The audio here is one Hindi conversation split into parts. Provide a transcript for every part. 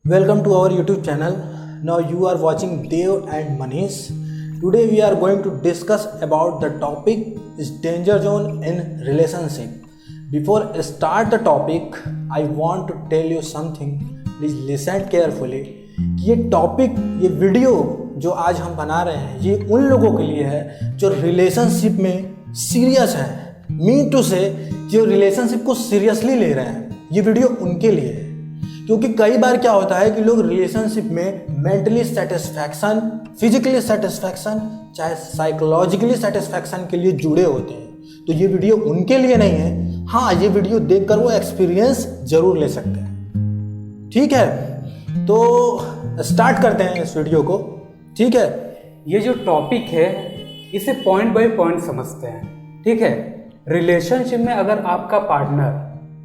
Welcome to our YouTube channel. Now you are watching Dev and Manish. Today we are going to discuss about the topic is danger zone in relationship. Before I start the topic, I want to tell you something. Please listen carefully. कि ये टॉपिक ये वीडियो जो आज हम बना रहे हैं ये उन लोगों के लिए है जो रिलेशनशिप में सीरियस है, मीन टू से जो रिलेशनशिप को सीरियसली ले रहे हैं। ये वीडियो उनके लिए है क्योंकि कई बार क्या होता है कि लोग रिलेशनशिप में मेंटली सेटिस्फैक्शन, फिजिकली सेटिस्फैक्शन, चाहे साइकोलॉजिकली सेटिस्फैक्शन के लिए जुड़े होते हैं। तो ये वीडियो उनके लिए नहीं है। हाँ, ये वीडियो देखकर वो एक्सपीरियंस जरूर ले सकते हैं। ठीक है, तो स्टार्ट करते हैं इस वीडियो को। ठीक है, ये जो टॉपिक है इसे पॉइंट बाय पॉइंट समझते हैं। ठीक है, रिलेशनशिप में अगर आपका पार्टनर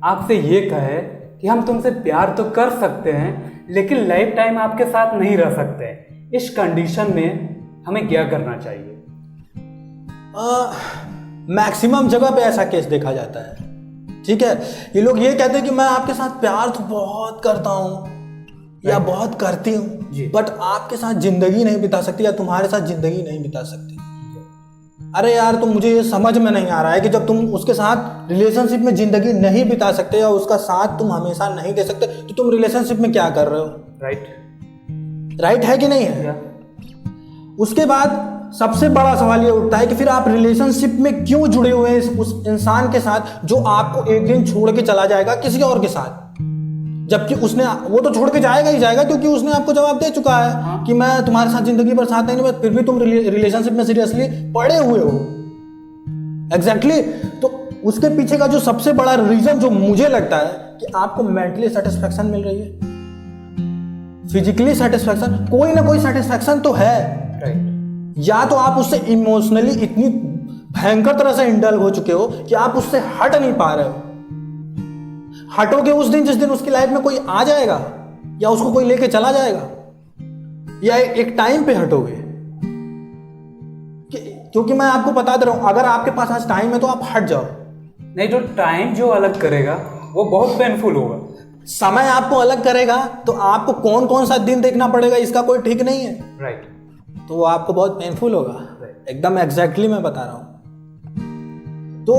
आपसे ये कहे कि हम तुमसे प्यार तो कर सकते हैं लेकिन लाइफ टाइम आपके साथ नहीं रह सकते, इस कंडीशन में हमें क्या करना चाहिए? मैक्सिमम जगह पे ऐसा केस देखा जाता है। ठीक है, ये लोग ये कहते हैं कि मैं आपके साथ प्यार तो बहुत करता हूँ या बहुत करती हूँ, बट आपके साथ जिंदगी नहीं बिता सकती या तुम्हारे साथ जिंदगी नहीं बिता सकती। अरे यार, तो मुझे ये समझ में नहीं आ रहा है कि जब तुम उसके साथ रिलेशनशिप में जिंदगी नहीं बिता सकते या उसका साथ तुम हमेशा नहीं दे सकते तो तुम रिलेशनशिप में क्या कर रहे हो? राइट है कि नहीं है? उसके बाद सबसे बड़ा सवाल ये उठता है कि फिर आप रिलेशनशिप में क्यों जुड़े हुए हैं उस इंसान के साथ जो आपको एक दिन छोड़ के चला जाएगा किसी और के साथ, जबकि वो तो छोड़ के जाएगा ही जाएगा क्योंकि उसने आपको जवाब दे चुका है कि मैं तुम्हारे साथ जिंदगी भर साथ नहीं, फिर भी तुम रिलेशनशिप में सीरियसली पड़े हुए हो। एग्जैक्टली। तो उसके पीछे का जो सबसे बड़ा रीजन जो मुझे लगता है कि आपको मेंटली सेटिस्फैक्शन मिल रही है, फिजिकली सेटिस्फैक्शन, कोई ना कोई सेटिस्फैक्शन तो है। या तो आप उससे इमोशनली इतनी भयंकर तरह से इंडल्ज हो चुके हो कि आप उससे हट नहीं पा रहे हो। हटोगे उस दिन जिस दिन उसकी लाइफ में कोई आ जाएगा या उसको कोई लेके चला जाएगा, या एक टाइम पे हटोगे। क्योंकि मैं आपको बता दे रहा हूं, अगर आपके पास आज टाइम है तो आप हट जाओ। नहीं, जो टाइम जो अलग करेगा वो बहुत पेनफुल होगा। समय आपको अलग करेगा तो आपको कौन कौन सा दिन देखना पड़ेगा इसका कोई ठीक नहीं है। राइट। तो वो आपको बहुत पेनफुल होगा। एकदम एग्जैक्टली मैं बता रहा हूं। तो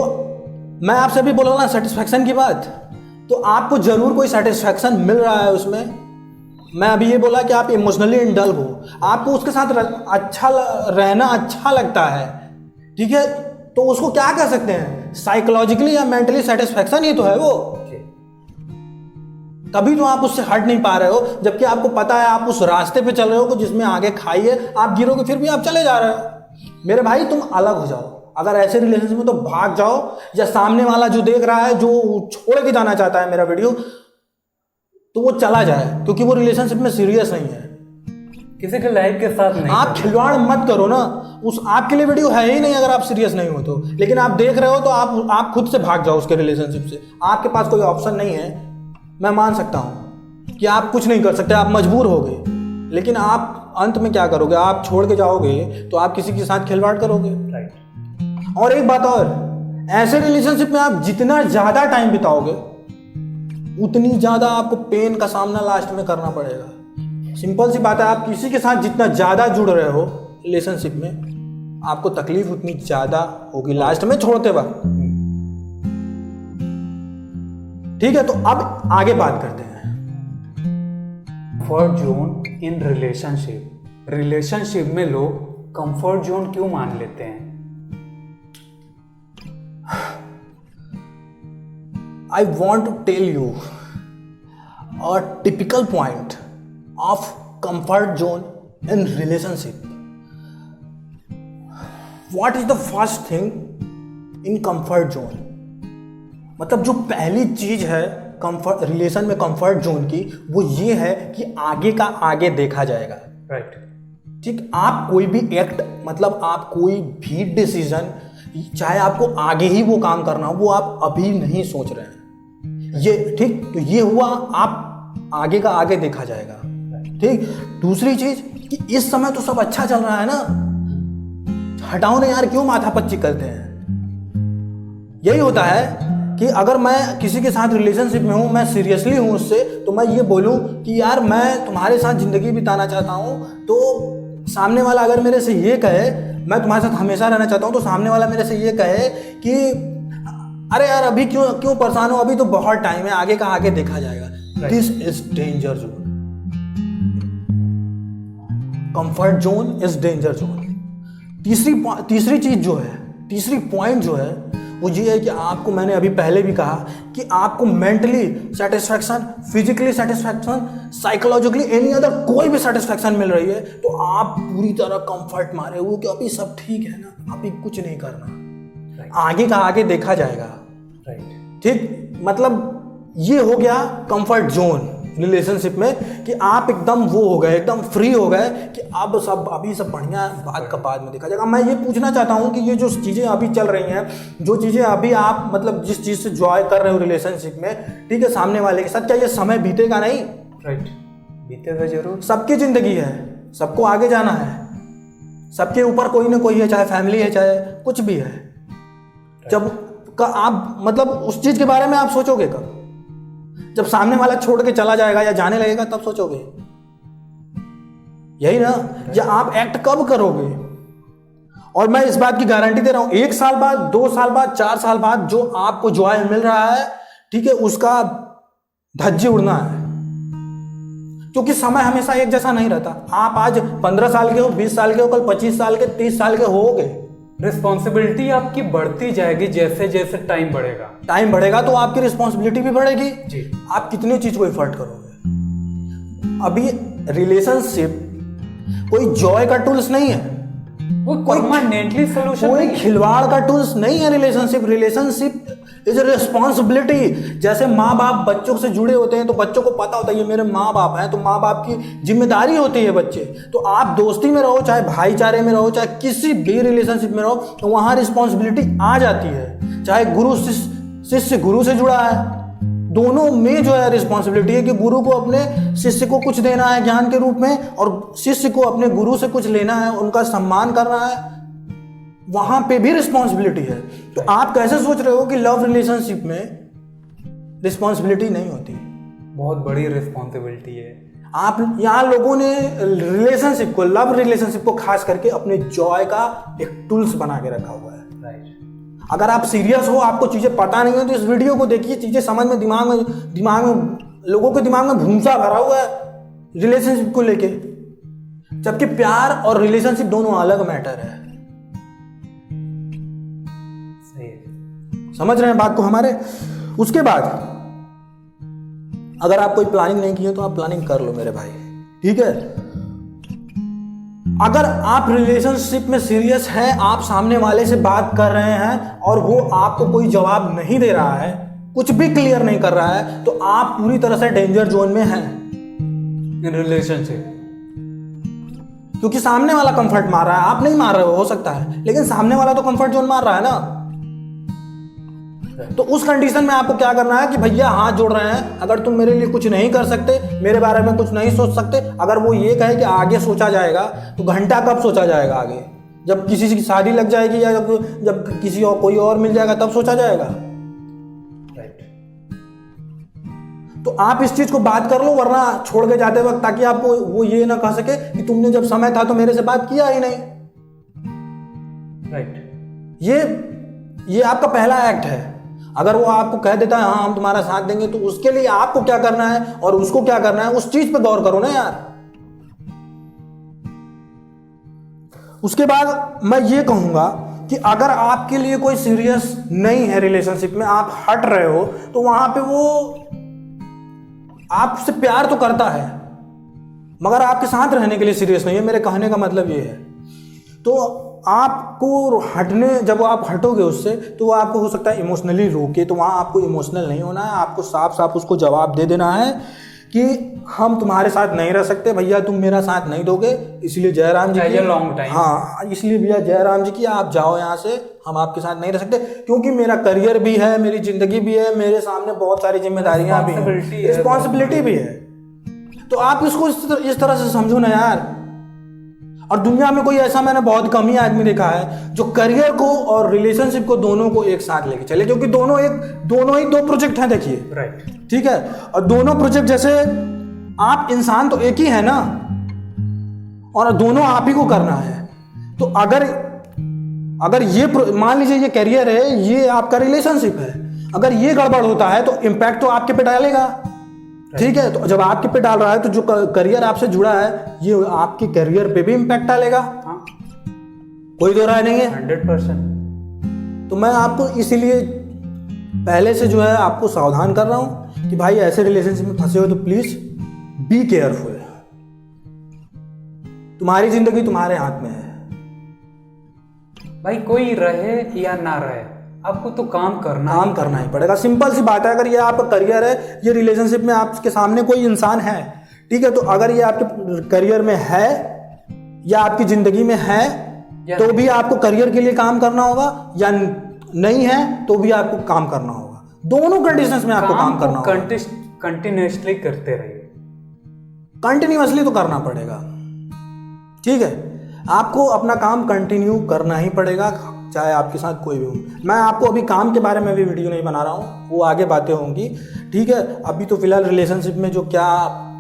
मैं आपसे भी बोल रहा ना सेटिस्फैक्शन की बात, तो आपको जरूर कोई सेटिस्फैक्शन मिल रहा है उसमें। मैं अभी ये बोला कि आप इमोशनली इंडल्ज हो, आपको उसके साथ अच्छा रहना अच्छा लगता है। ठीक है, तो उसको क्या कह सकते हैं, साइकोलॉजिकली या मेंटली सेटिस्फैक्शन ही तो है वो। तभी तो आप उससे हट नहीं पा रहे हो, जबकि आपको पता है आप उस रास्ते पे चल रहे हो जिसमें आगे खाई है, आप गिरोगे फिर भी आप चले जा रहे हो। मेरे भाई, तुम अलग हो जाओ। अगर ऐसे रिलेशनशिप में तो भाग जाओ, या सामने वाला जो देख रहा है, जो छोड़ के जाना चाहता है मेरा वीडियो, तो वो चला जाए क्योंकि वो रिलेशनशिप में सीरियस नहीं है। किसी के लाइफ के साथ नहीं। आप खिलवाड़ मत करो ना, आपके लिए वीडियो है ही नहीं अगर आप सीरियस नहीं हो तो। लेकिन आप देख रहे हो तो आप खुद से भाग जाओ उसके रिलेशनशिप से। आपके पास कोई ऑप्शन नहीं है। मैं मान सकता हूं कि आप कुछ नहीं कर सकते, आप मजबूर हो गए, लेकिन आप अंत में क्या करोगे? आप छोड़ के जाओगे तो आप किसी के साथ खिलवाड़ करोगे। राइट। और एक बात और, ऐसे रिलेशनशिप में आप जितना ज्यादा टाइम बिताओगे उतनी ज्यादा आपको पेन का सामना लास्ट में करना पड़ेगा। सिंपल सी बात है, आप किसी के साथ जितना ज्यादा जुड़ रहे हो रिलेशनशिप में, आपको तकलीफ उतनी ज्यादा होगी लास्ट में छोड़ते वक्त। ठीक है, तो अब आगे बात करते हैं। कंफर्ट जोन इन रिलेशनशिप में लोग कंफर्ट जोन क्यों मान लेते हैं? I want to tell you a typical point of comfort zone in relationship. What is the first thing in comfort zone? मतलब जो पहली चीज है कंफर्ट रिलेशन में कंफर्ट जोन की, वो ये है कि आगे का आगे देखा जाएगा। राइट। ठीक, आप कोई भी एक्ट, मतलब आप कोई भी डिसीजन, चाहे आपको आगे ही वो काम करना हो, वो आप अभी नहीं सोच रहे हैं। ये ठीक, तो ये हुआ, आप आगे का आगे देखा जाएगा। ठीक, दूसरी चीज कि इस समय तो सब अच्छा चल रहा है ना, हटाओ ना यार, क्यों माथापच्ची करते हैं। यही होता है कि अगर मैं किसी के साथ रिलेशनशिप में हूँ, मैं सीरियसली हूँ उससे, तो मैं ये बोलूँ कि यार मैं तुम्हारे साथ ज़िंदगी बिताना चाहता हूँ, तो सामने वाला अगर मेरे से ये कहे मैं तुम्हारे साथ हमेशा रहना चाहता हूँ, तो सामने वाला मेरे से ये कहे कि अरे यार अभी क्यों परेशान हो, अभी तो बहुत टाइम है, आगे का आगे देखा जाएगा। This is danger zone. Comfort zone is danger zone. तीसरी चीज जो है, तीसरी पॉइंट जो है वो ये है कि आपको, मैंने अभी पहले भी कहा कि आपको mentally satisfaction, physically satisfaction, psychologically any other कोई भी सेटिस्फैक्शन मिल रही है तो आप पूरी तरह कंफर्ट मारे हुए कि अभी सब ठीक है ना, अभी कुछ नहीं करना, आगे का आगे देखा जाएगा। ठीक, मतलब ये हो गया कंफर्ट जोन रिलेशनशिप में कि आप एकदम वो हो गए, एकदम फ्री हो गए कि अब अभी सब बढ़िया, बात का बाद में देखा जाएगा। मैं ये पूछना चाहता हूँ कि ये जो चीज़ें अभी चल रही हैं, जो चीज़ें अभी आप मतलब जिस चीज़ से जॉय कर रहे हो रिलेशनशिप में, ठीक है, सामने वाले के साथ, क्या ये समय बीतेगा नहीं? राइट, बीतेगा जरूर। सबकी ज़िंदगी है, सबको आगे जाना है, सबके ऊपर कोई ना कोई है, चाहे फैमिली है चाहे कुछ भी है। जब आप मतलब उस चीज़ के बारे में आप सोचोगे कब? जब सामने वाला छोड़ के चला जाएगा या जाने लगेगा तब सोचोगे, यही ना? या आप एक्ट कब करोगे? और मैं इस बात की गारंटी दे रहा हूं, 1 साल बाद, 2 साल बाद, 4 साल बाद जो आपको जॉय मिल रहा है, ठीक है, उसका धज्जी उड़ना है, क्योंकि समय हमेशा एक जैसा नहीं रहता। आप आज 15 साल के हो, 20 साल के हो, कल 25 साल के, 30 साल के होगे। रिस्पॉन्सिबिलिटी आपकी बढ़ती जाएगी जैसे जैसे टाइम बढ़ेगा तो आपकी रिस्पॉन्सिबिलिटी भी बढ़ेगी जी। आप कितनी चीज को एफर्ट करोगे? अभी रिलेशनशिप कोई जॉय का टूल्स नहीं है, वो परमानेंटली सोल्यूशन, कोई खिलवाड़ का टूल्स नहीं है। Relationship is a responsibility. जैसे माँ बाप बच्चों से जुड़े होते हैं तो बच्चों को पता होता है ये मेरे माँ बाप हैं, तो माँ बाप की जिम्मेदारी होती है बच्चे। तो आप दोस्ती में रहो, चाहे भाईचारे में रहो, चाहे किसी भी रिलेशनशिप में रहो, तो वहाँ रिस्पॉन्सिबिलिटी आ जाती है। चाहे गुरु शिष्य गुरु से जुड़ा है, दोनों में जो है रिस्पॉन्सिबिलिटी है कि गुरु को अपने शिष्य को कुछ देना है ज्ञान के रूप में, और शिष्य को अपने गुरु से कुछ लेना है, उनका सम्मान करना है, वहां पे भी रिस्पॉन्सिबिलिटी है। तो आप कैसे सोच रहे हो कि लव रिलेशनशिप में रिस्पॉन्सिबिलिटी नहीं होती? बहुत बड़ी रिस्पॉन्सिबिलिटी है। आप यहाँ लोगों ने रिलेशनशिप को, लव रिलेशनशिप को खास करके अपने जॉय का एक टूल्स बना के रखा हुआ है। अगर आप सीरियस हो, आपको चीजें पता नहीं है, तो इस वीडियो को देखिए, चीजें समझ में, दिमाग में लोगों के दिमाग में भूसा भरा हुआ है रिलेशनशिप को लेके, जबकि प्यार और रिलेशनशिप दोनों अलग मैटर है। समझ रहे हैं बात को हमारे? उसके बाद अगर आप कोई प्लानिंग नहीं की है तो आप प्लानिंग कर लो मेरे भाई, ठीक है? अगर आप रिलेशनशिप में सीरियस हैं, आप सामने वाले से बात कर रहे हैं और वो आपको कोई जवाब नहीं दे रहा है, कुछ भी क्लियर नहीं कर रहा है, तो आप पूरी तरह से डेंजर जोन में हैं इन रिलेशनशिप। क्योंकि सामने वाला कंफर्ट मार रहा है, आप नहीं मार रहे हो सकता है, लेकिन सामने वाला तो कंफर्ट जोन मार रहा है ना। तो उस कंडीशन में आपको क्या करना है कि भैया हाथ जोड़ रहे हैं, अगर तुम मेरे लिए कुछ नहीं कर सकते, मेरे बारे में कुछ नहीं सोच सकते, अगर वो ये कहे कि आगे सोचा जाएगा, तो घंटा कब सोचा जाएगा आगे? जब किसी की शादी लग जाएगी या जब किसी और कोई और मिल जाएगा तब सोचा जाएगा। तो आप इस चीज को बात कर लो, वरना छोड़ के जाते वक्त, ताकि आपको वो ये ना कह सके कि तुमने जब समय था तो मेरे से बात किया ही नहीं। ये आपका पहला एक्ट है। अगर वो आपको कह देता है हाँ हम तुम्हारा साथ देंगे, तो उसके लिए आपको क्या करना है और उसको क्या करना है, उस चीज पे गौर करो ना यार। उसके बाद मैं ये कहूंगा कि अगर आपके लिए कोई सीरियस नहीं है रिलेशनशिप में, आप हट रहे हो, तो वहां पे वो आपसे प्यार तो करता है मगर आपके साथ रहने के लिए सीरियस नहीं है। मेरे कहने का मतलब ये है। तो आपको हटने, जब आप हटोगे उससे, तो वो आपको हो सकता है इमोशनली रोके, तो वहाँ आपको इमोशनल नहीं होना है। आपको साफ साफ उसको जवाब दे देना है कि हम तुम्हारे साथ नहीं रह सकते भैया, तुम मेरा साथ नहीं दोगे, इसलिए जयराम जी की, लॉन्ग टाइम, हाँ इसलिए भैया जयराम जी की आप जाओ यहाँ से, हम आपके साथ नहीं रह सकते, क्योंकि मेरा करियर भी है, मेरी जिंदगी भी है, मेरे सामने बहुत सारी जिम्मेदारियां भी हैं, रिस्पॉन्सिबिलिटी भी है। तो आप इसको इस तरह से समझो ना यार। और दुनिया में कोई ऐसा मैंने बहुत कम ही आदमी देखा है जो करियर को और रिलेशनशिप को दोनों को एक साथ लेके चले, क्योंकि दोनों ही दो प्रोजेक्ट हैं, देखिए। राइट। ठीक है, और दोनों प्रोजेक्ट, जैसे आप इंसान तो एक ही है ना, और दोनों आप ही को करना है। तो अगर ये मान लीजिए ये करियर है, ये आपका रिलेशनशिप है, अगर ये गड़बड़ होता है तो इम्पैक्ट तो आपके पे डालेगा। ठीक है, तो जब आपके पे डाल रहा है तो जो करियर आपसे जुड़ा है ये आपके करियर पे भी इम्पैक्ट डालेगा। हाँ, कोई दो राय नहीं है। 100%। तो मैं आपको इसीलिए पहले से जो है आपको सावधान कर रहा हूं कि भाई ऐसे रिलेशनशिप में फंसे हो तो प्लीज बी केयरफुल। तुम्हारी जिंदगी तुम्हारे हाथ में है भाई, कोई रहे या ना रहे आपको तो काम करना ही पड़ेगा। सिंपल सी बात है, अगर ये आपका करियर है, ये रिलेशनशिप में आपके सामने कोई इंसान है, ठीक है, तो अगर ये आपके करियर में है या आपकी जिंदगी में है तो भी आपको करियर के लिए काम करना होगा, या नहीं है तो भी आपको काम करना होगा। दोनों कंडीशंस में आपको काम करना होगा। कंटिन्यूअसली करते रहिए, कंटिन्यूअसली तो करना पड़ेगा। ठीक है, आपको अपना काम कंटिन्यू करना ही पड़ेगा, चाहे आपके साथ कोई भी हो। मैं आपको अभी काम के बारे में भी वीडियो नहीं बना रहा हूँ, वो आगे बातें होंगी। ठीक है, अभी तो फिलहाल रिलेशनशिप में जो क्या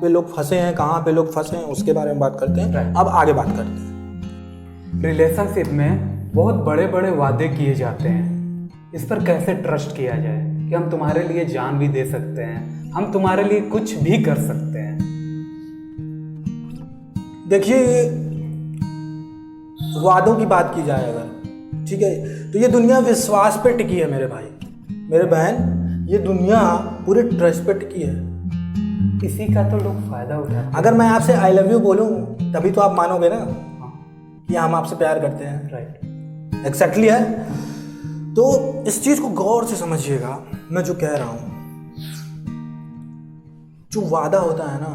पे लोग फंसे हैं, कहाँ पे लोग फंसे हैं, उसके बारे में बात करते हैं। अब आगे बात करते हैं। रिलेशनशिप में बहुत बड़े बड़े वादे किए जाते हैं, इस पर कैसे ट्रस्ट किया जाए कि हम तुम्हारे लिए जान भी दे सकते हैं, हम तुम्हारे लिए कुछ भी कर सकते हैं। देखिए, वादों की बात की जाए अगर, ठीक है, तो ये दुनिया विश्वास पे टिकी है मेरे भाई, मेरे बहन। ये दुनिया पूरे ट्रस्ट पे टिकी है। इसी का तो लोग फायदा उठाते हैं। अगर मैं आपसे आई लव यू बोलूं तभी तो आप मानोगे ना कि हम आपसे प्यार करते हैं। राइट, एग्जैक्टली है। तो इस चीज को गौर से समझिएगा, मैं जो कह रहा हूं, जो वादा होता है ना,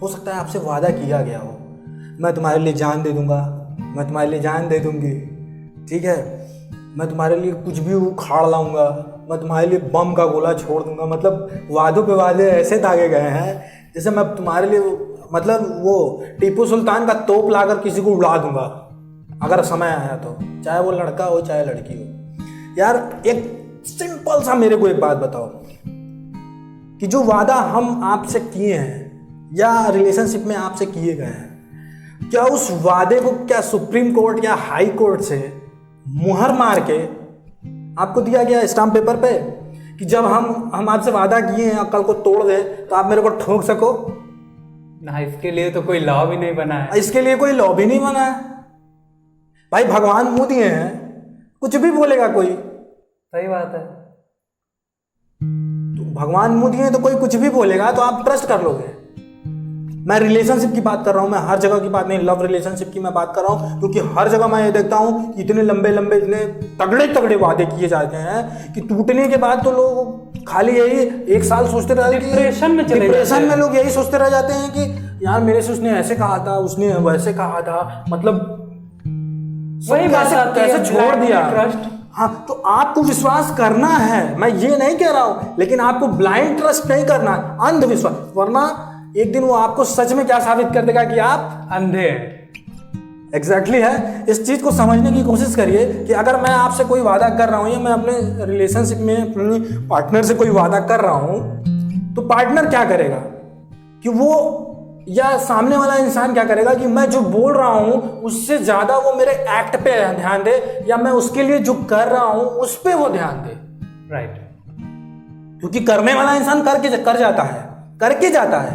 हो सकता है आपसे वादा किया गया हो, मैं तुम्हारे लिए जान दे दूंगा, मैं तुम्हारे लिए जान दे दूंगी, ठीक है, मैं तुम्हारे लिए कुछ भी उखाड़ लाऊंगा, मैं तुम्हारे लिए बम का गोला छोड़ दूंगा। मतलब वादों पे वादे ऐसे दागे गए हैं जैसे मैं तुम्हारे लिए, मतलब वो टीपू सुल्तान का तोप लाकर किसी को उड़ा दूंगा अगर समय आया तो, चाहे वो लड़का हो चाहे लड़की हो। यार एक सिंपल सा मेरे को एक बात बताओ कि जो वादा हम आपसे किए हैं या रिलेशनशिप में आपसे किए गए हैं, क्या उस वादे को क्या सुप्रीम कोर्ट या हाई कोर्ट से मुहर मार के आपको दिया गया स्टाम्प पेपर पे कि जब हम आपसे वादा किए हैं कल को तोड़ दे तो आप मेरे को ठोक सको ना? इसके लिए तो कोई लॉ भी नहीं बना है। इसके लिए कोई लॉ भी नहीं बना है भाई। भगवान मुंह दिए हैं, कुछ भी बोलेगा कोई। सही बात है। तो भगवान मुंह दिए तो कोई कुछ भी बोलेगा तो आप ट्रस्ट कर लोगे। मैं रिलेशनशिप की बात कर रहा हूँ, मैं हर जगह की बात नहीं, लव रिलेशनशिप की मैं बात कर रहा हूँ, क्योंकि हर जगह मैं ये देखता हूँ कि इतने लंबे लंबे इतने तगड़े तगड़े वादे किए जाते हैं कि टूटने के बाद तो लोग खाली यही एक साल सोचते रहते हैं, डिप्रेशन में लोग यही सोचते रह जाते हैं कि यार मेरे से उसने ऐसे कहा था, उसने वैसे कहा था, मतलब वही बात कैसे छोड़ दिया ट्रस्ट। हाँ, तो आपको विश्वास करना है, मैं ये नहीं कह रहा हूं, लेकिन आपको ब्लाइंड ट्रस्ट नहीं करना, अंधविश्वास, वरना एक दिन वो आपको सच में क्या साबित कर देगा कि आप अंधे हैं। एग्जैक्टली है। इस चीज को समझने की कोशिश करिए कि अगर मैं आपसे कोई वादा कर रहा हूं या मैं अपने रिलेशनशिप में अपने पार्टनर से कोई वादा कर रहा हूं, तो पार्टनर क्या करेगा कि वो या सामने वाला इंसान क्या करेगा कि मैं जो बोल रहा हूं उससे ज्यादा वो मेरे एक्ट पे ध्यान दे, या मैं उसके लिए जो कर रहा हूं उस पे वो ध्यान दे। राइट, क्योंकि करने वाला इंसान कर जाता है, करके जाता है,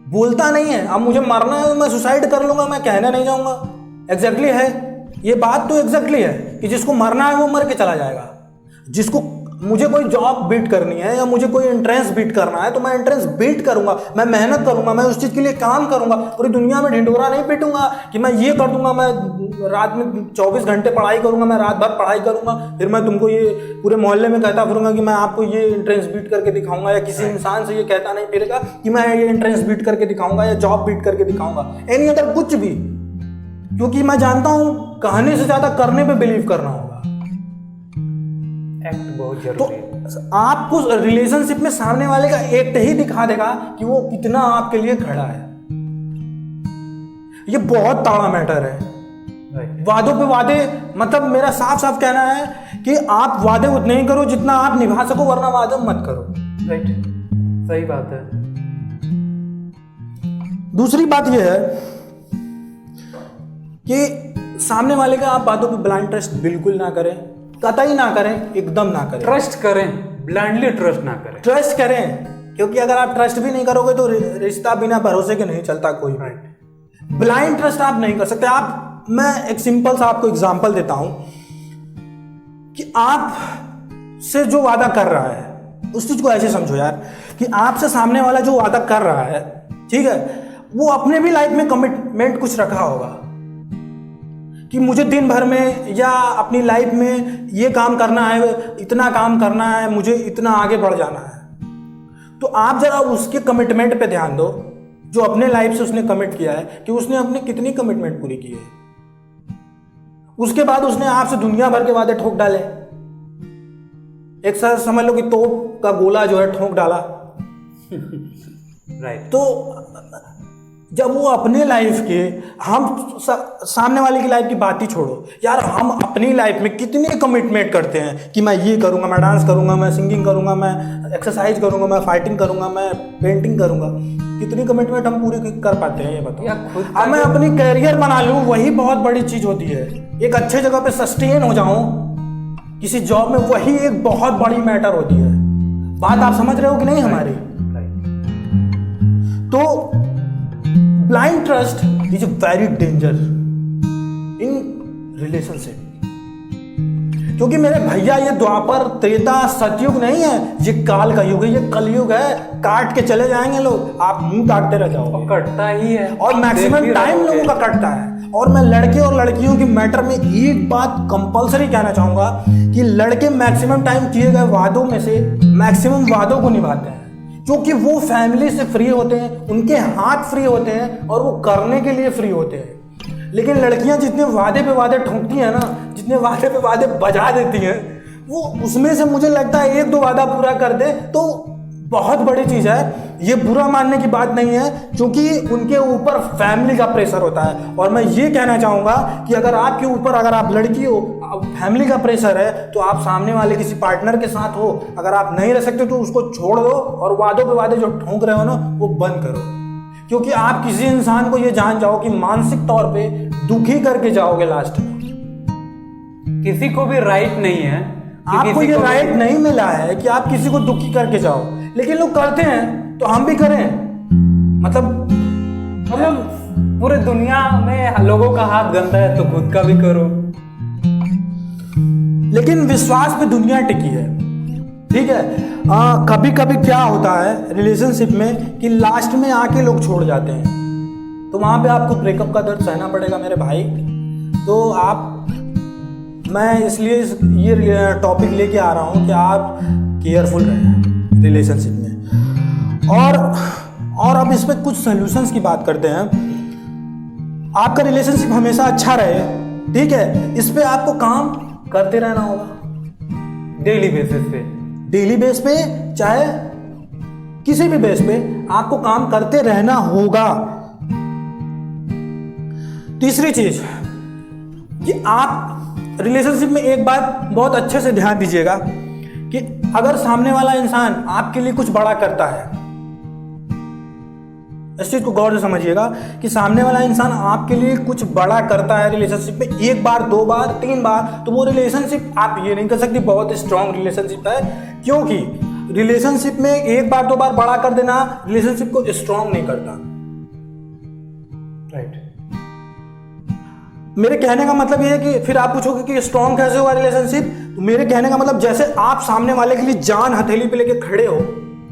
बोलता नहीं है। अब मुझे मरना है मैं सुसाइड कर लूंगा, मैं कहने नहीं जाऊंगा। एग्जैक्टली है, ये बात तो एग्जैक्टली है कि जिसको मरना है वो मर के चला जाएगा। जिसको मुझे कोई जॉब बीट करनी है या मुझे कोई एंट्रेंस बीट करना है तो मैं एंट्रेंस बीट करूंगा, मैं मेहनत करूंगा, मैं उस चीज के लिए काम करूंगा। पूरी दुनिया में ढिंढोरा नहीं पीटूंगा कि मैं ये कर दूंगा, मैं रात में 24 घंटे पढ़ाई करूंगा, मैं रात भर पढ़ाई करूंगा, फिर मैं तुमको ये पूरे मोहल्ले में कहता फिरूंगा कि मैं आपको ये एंट्रेंस बीट करके दिखाऊंगा, या किसी इंसान से ये कहता नहीं फिरेगा कि मैं ये एंट्रेंस बीट करके दिखाऊंगा या जॉब बीट करके दिखाऊंगा, एनी अदर कुछ भी। क्योंकि मैं जानता हूं कहने से ज्यादा करने पे बिलीव करना होगा। एक्ट बहुत जरूरी है। तो आपको रिलेशनशिप में सामने वाले का एक्ट ही दिखा देगा कि वो कितना आपके लिए खड़ा है। ये बहुत तगड़ा मैटर है। वादों पे वादे, मतलब मेरा साफ साफ कहना है कि आप वादे उतने ही करो जितना आप निभा सको, वरना वादे मत करो। राइट, सही बात है। दूसरी बात यह है कि सामने वाले का आप बातों पे ब्लाइंड ट्रस्ट बिल्कुल ना करें, कतई ना करें, एकदम ना करें। ट्रस्ट करें, ब्लाइंडली ट्रस्ट ना करें। ट्रस्ट करें, क्योंकि अगर आप ट्रस्ट भी नहीं करोगे तो रिश्ता बिना भरोसे के नहीं चलता कोई। ब्लाइंड ट्रस्ट आप नहीं कर सकते। मैं एक सिंपल सा आपको एग्जांपल देता हूं कि आप से जो वादा कर रहा है उस चीज को ऐसे समझो यार कि आपसे सामने वाला जो वादा कर रहा है, ठीक है, वो अपने भी लाइफ में कमिटमेंट कुछ रखा होगा कि मुझे दिन भर में या अपनी लाइफ में ये काम करना है, इतना काम करना है, मुझे इतना आगे बढ़ जाना है। तो आप जरा उसके कमिटमेंट पे ध्यान दो जो अपने लाइफ से उसने कमिट किया है कि उसने अपने कितनी कमिटमेंट पूरी की है। उसके बाद उसने आपसे दुनिया भर के वादे ठोक डाले, एक साथ समझ लो कि तोप का गोला जो है ठोक डाला। राइट। तो जब वो अपने लाइफ के, हम सामने वाले की लाइफ की बात ही छोड़ो यार, हम अपनी लाइफ में कितने कमिटमेंट करते हैं कि मैं ये करूंगा, मैं डांस करूंगा, मैं सिंगिंग करूंगा, मैं एक्सरसाइज करूंगा, मैं फाइटिंग करूंगा, मैं पेंटिंग करूंगा। कितनी कमिटमेंट हम पूरी कर पाते हैं ये बताओ। अब मैं अपनी कैरियर बना लूं, वही बहुत बड़ी चीज होती है। एक अच्छे जगह पे सस्टेन हो जाऊं किसी जॉब में, वही एक बहुत बड़ी मैटर होती है। बात आप समझ रहे हो कि नहीं हमारी? तो blind trust is very danger in relationship, क्योंकि मेरे भैया ये द्वापर त्रेता सतयुग नहीं है, ये काल का युग है, ये कलयुग है। काट के चले जाएंगे लोग, आप मुंह काटते रह जाओगे। कटता ही है और मैक्सिमम टाइम लोगों का कटता है। और मैं लड़के और लड़कियों की मैटर में एक बात कंपलसरी कहना चाहूंगा कि लड़के मैक्सिमम टाइम किए गए वादों में से मैक्सिमम वादों को निभाते हैं, क्योंकि वो फैमिली से फ्री होते हैं, उनके हाथ फ्री होते हैं और वो करने के लिए फ्री होते हैं। लेकिन लड़कियां जितने वादे पे वादे ठोकती हैं ना, जितने वादे पे वादे बजा देती हैं, वो उसमें से मुझे लगता है एक दो वादा पूरा कर दे तो बहुत बड़ी चीज है। ये बुरा मानने की बात नहीं है, क्योंकि उनके ऊपर फैमिली का प्रेशर होता है। और मैं ये कहना चाहूंगा कि अगर आपके ऊपर, अगर आप लड़की हो, फैमिली का प्रेशर है, तो आप सामने वाले किसी पार्टनर के साथ हो, अगर आप नहीं रह सकते तो उसको छोड़ दो और वादों पे वादे जो ठोक रहे हो ना वो बंद करो। क्योंकि आप किसी इंसान को ये जान जाओ कि मानसिक तौर पे दुखी करके जाओगे लास्ट में। किसी को भी राइट नहीं है, आपको ये राइट नहीं मिला है कि आप किसी को दुखी करके जाओ, लेकिन लोग करते हैं तो हम भी करें। मतलब पूरे दुनिया में लोगों का हाथ गंदा है तो खुद का भी करो। लेकिन विश्वास पे दुनिया टिकी है, ठीक है। कभी कभी क्या होता है रिलेशनशिप में कि लास्ट में आके लोग छोड़ जाते हैं, तो वहां पे आपको ब्रेकअप का दर्द सहना पड़ेगा मेरे भाई। तो मैं इसलिए ये टॉपिक लेके आ रहा हूँ कि आप केयरफुल रहें रिलेशनशिप में। और अब इस पे कुछ सॉल्यूशंस की बात करते हैं। आपका रिलेशनशिप हमेशा अच्छा रहे, ठीक है, इस पे आपको काम करते रहना होगा डेली बेसिस पे। डेली बेस पे चाहे किसी भी बेस पे आपको काम करते रहना होगा। तीसरी चीज कि आप रिलेशनशिप में एक बात बहुत अच्छे से ध्यान दीजिएगा कि अगर सामने वाला इंसान आपके लिए कुछ बड़ा करता है, इस चीज को गौर से समझिएगा कि सामने वाला इंसान आपके लिए कुछ बड़ा करता है रिलेशनशिप में, एक बार, दो बार, तीन बार, तो वो रिलेशनशिप आप ये नहीं कर सकती बहुत स्ट्रांग रिलेशनशिप है। क्योंकि रिलेशनशिप में एक बार, दो बार बड़ा कर देना रिलेशनशिप को स्ट्रांग नहीं करता। राइट। मेरे कहने का मतलब ये है कि फिर आप पूछोगे कि स्ट्रांग कैसे हुआ रिलेशनशिप, तो मेरे कहने का मतलब जैसे आप सामने वाले के लिए जान हथेली पे लेके खड़े हो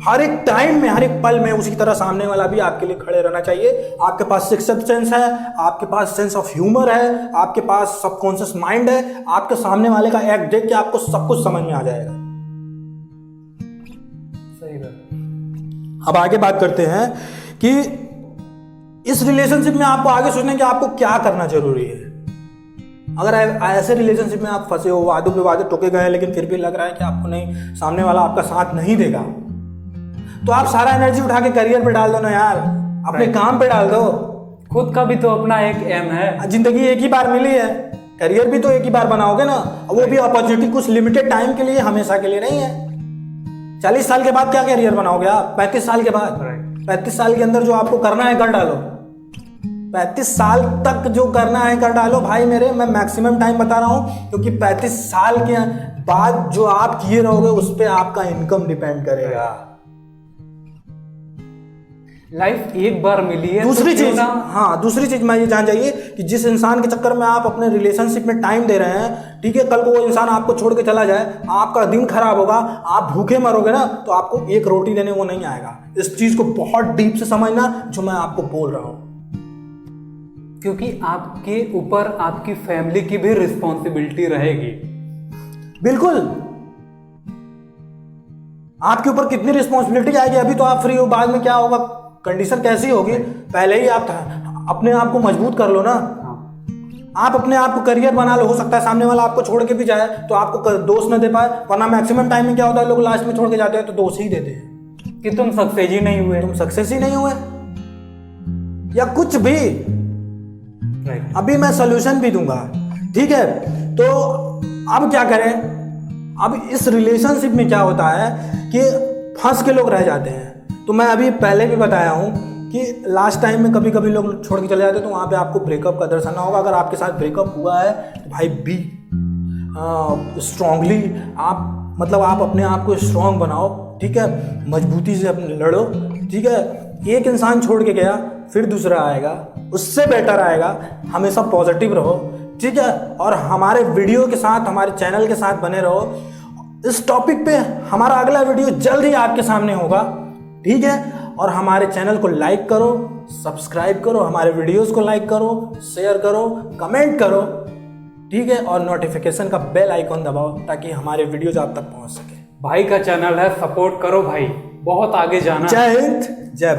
हर एक टाइम में, हर एक पल में, उसी तरह सामने वाला भी आपके लिए खड़े रहना चाहिए। आपके पास सिक्स्थ सेंस है, आपके पास सेंस ऑफ ह्यूमर है, आपके पास सबकॉन्शियस माइंड है, आपके सामने वाले का एक्ट देख के आपको सब कुछ समझ में आ जाएगा। सही बात। अब आगे बात करते हैं कि इस रिलेशनशिप में आपको आगे सोचना है कि आपको क्या करना जरूरी है। अगर ऐसे रिलेशनशिप में आप फंसे हो, वादों पे वादे टोके गए, लेकिन फिर भी लग रहा है कि आपको नहीं, सामने वाला आपका साथ नहीं देगा, तो आप सारा एनर्जी उठा के करियर पे डाल दो ना यार, अपने काम पे डाल दो। खुद का भी तो अपना एक एम है। जिंदगी एक ही बार मिली है, करियर भी तो एक ही बार बनाओगे ना, वो भी अपॉर्चुनिटी कुछ लिमिटेड टाइम के लिए, हमेशा के लिए नहीं है। 40 साल के बाद क्या करियर बनाओगे आप? 35 साल के बाद? 35 साल के अंदर जो आपको करना है कर डालो। 35 साल तक जो करना है कर डालो भाई मेरे। मैं मैक्सिमम टाइम बता रहा हूं, क्योंकि 35 साल के बाद जो आप किए रहोगे उस पर आपका इनकम डिपेंड करेगा। लाइफ एक बार मिली है। दूसरी तो चीज, हाँ दूसरी चीज मैं ये जान जाइए कि जिस इंसान के चक्कर में आप अपने रिलेशनशिप में टाइम दे रहे हैं, ठीक है, कल को वो इंसान आपको छोड़ के चला जाए, आपका दिन खराब होगा, आप भूखे मरोगे ना, तो आपको एक रोटी देने वो नहीं आएगा। इस चीज को बहुत डीप से समझना जो मैं आपको बोल रहा हूं, क्योंकि आपके ऊपर आपकी फैमिली की भी रिस्पॉन्सिबिलिटी रहेगी। बिल्कुल। आपके ऊपर कितनी रिस्पॉन्सिबिलिटी आएगी? अभी तो आप फ्री हो, बाद में क्या होगा, कंडीशन कैसी होगी, पहले ही आप अपने आप को मजबूत कर लो ना। आप अपने आप को करियर बना लो। हो सकता है सामने वाला आपको छोड़ के भी जाए तो आपको दोष न दे पाए, वरना मैक्सिमम टाइम में क्या होता है, लोग लास्ट में छोड़ के जाते हैं तो दोष ही देते हैं कि तुम सक्सेस ही नहीं हुए, तुम सक्सेस ही नहीं हुए, या कुछ भी। अभी मैं सोल्यूशन भी दूंगा, ठीक है। तो अब क्या करें? अब इस रिलेशनशिप में क्या होता है कि फंस के लोग रह जाते हैं। तो मैं अभी पहले भी बताया हूं कि लास्ट टाइम में कभी कभी लोग छोड़ के चले जाते हैं, तो वहां पे आपको ब्रेकअप का दर्शाना होगा। अगर आपके साथ ब्रेकअप हुआ है तो भाई बी स्ट्रांगली, आप मतलब आप अपने आप को स्ट्रांग बनाओ, ठीक है, मजबूती से अपने लड़ो, ठीक है। एक इंसान छोड़ के गया, फिर दूसरा आएगा, उससे बेटर आएगा। हमेशा पॉजिटिव रहो, ठीक है। और हमारे वीडियो के साथ, हमारे चैनल के साथ बने रहो। इस टॉपिक पे हमारा अगला वीडियो जल्द ही आपके सामने होगा, ठीक है। और हमारे चैनल को लाइक करो, सब्सक्राइब करो, हमारे वीडियोस को लाइक करो, शेयर करो, कमेंट करो, ठीक है। और नोटिफिकेशन का बेल आइकॉन दबाओ ताकि हमारे वीडियोज आप तक पहुंच सके। भाई का चैनल है, सपोर्ट करो भाई, बहुत आगे जाना। जय हिंद, जय भारत।